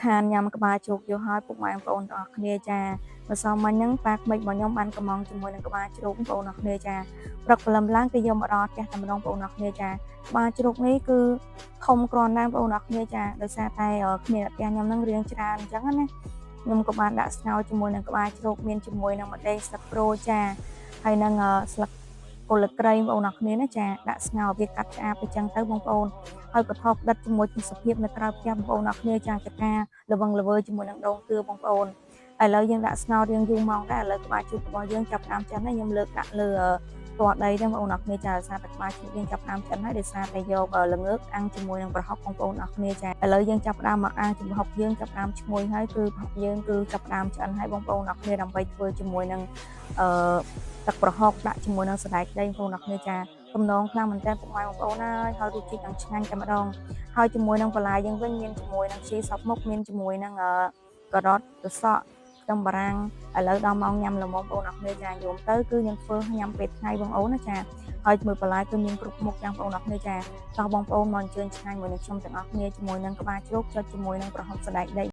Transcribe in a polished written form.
ខានញ៉ាំក្បាលជ្រូកយូរហើយពុកម៉ែបងប្អូនទាំងអស់គ្នាចាម្សិលមិញហ្នឹងប៉ាក្មេករបស់ខ្ញុំបានកំងជាមួយនឹងក្បាលជ្រូកបងប្អូនទាំងអស់គ្នាចាព្រឹកព្រលឹមឡើងគេយកមកដល់ផ្ទះតែម្ដងបងប្អូនទាំងអស់គ្នាចាក្បាលជ្រូកនេះគឺធំគ្រាន់ណាស់បងប្អូនទាំងអស់គ្នាចាដោយសារតែគ្នាផ្ទះខ្ញុំហ្នឹងរៀងច្រើនអញ្ចឹងណាខ្ញុំក៏បានដាក់ស្ងោរជាមួយនឹងក្បាលជ្រូកមានជាមួយនឹងម្ទេសស្លឹកក្រូចចាហើយនឹងស្លឹកគល់ក្រៃបងប្អូនទាំងអស់គ្នាណាចាដាក់ស្ងោរវាកាត់ឆ្អាបអញ្ចឹងទៅបងប្អូនហើយក៏ថប់ដិតជាមួយទេសភាពនៅក្រៅផ្ទះបងប្អូនទាំងអស់គ្នាចាចកាល្វឹងល្វើជាមួយនឹងដងទឿបងប្អូនឥឡូវយើងដាក់ស្ងោររៀងយូរម៉ោងដែរឥឡូវក្បាលជ្រូករបស់យើងចាប់ផ្ដើមចិនហើយខ្ញុំលើកដាក់លើពណ៌ដីទេបងប្អូនទាំងអស់គ្នាចាដោយសារតែក្បាលជ្រូកយើងចាប់ផ្ដើមចិនហើយដោយសារតែយកល្ងើកអាំងជាមួយនឹងប្រហុកបងប្អូនទាំងអស់គ្នាចាឥឡូវយើងចាប់ផ្ដើមមកអាំងចំហុកយើងចាប់ផ្ដើមឈ្ងុយហើយគឺប្រហុកយើងគឺចាប់ផ្ដើមឆ្អិនហើយបងប្អូនទាំងអស់គ្នាដើម្បីធ្វើជាមួយនឹងទឹកប្រហុកដាក់ជាមួយនឹងសណ្តែកដីបងប្អូនទាំងអស់គ្នាចាទំនងខ្លាំងមែនតើពុកម៉ែបងប្អូនហើយរសជាតិនឹងឆ្ងាញ់តែម្ដងហើយជាមួយនឹងបន្លែយើងវិញមានជាមួយនឹងជីសពមុខមានជាមួយនឹងការ៉ុតត្រសក់ខ្ទឹមបារាំងឥឡូវដល់ម៉ោងញ៉ាំល្មមបងប្អូនអរគ្នាចាយំទៅគឺខ្ញុំធ្វើញ៉ាំពេលថ្ងៃបងប្អូនណាចាហើយជាមួយបន្លែគឺមានគ្រប់មុខយ៉ាងបងប្អូនអរគ្នាចាតោះបងប្អូនមកអញ្ជើញឆ្ងាញ់មួយនឹងខ្ញុំទាំងអស់គ្នាជាមួយនឹងក្បាលជ្រូកចុចជាមួយនឹងប្រហុកសណ្តែកដី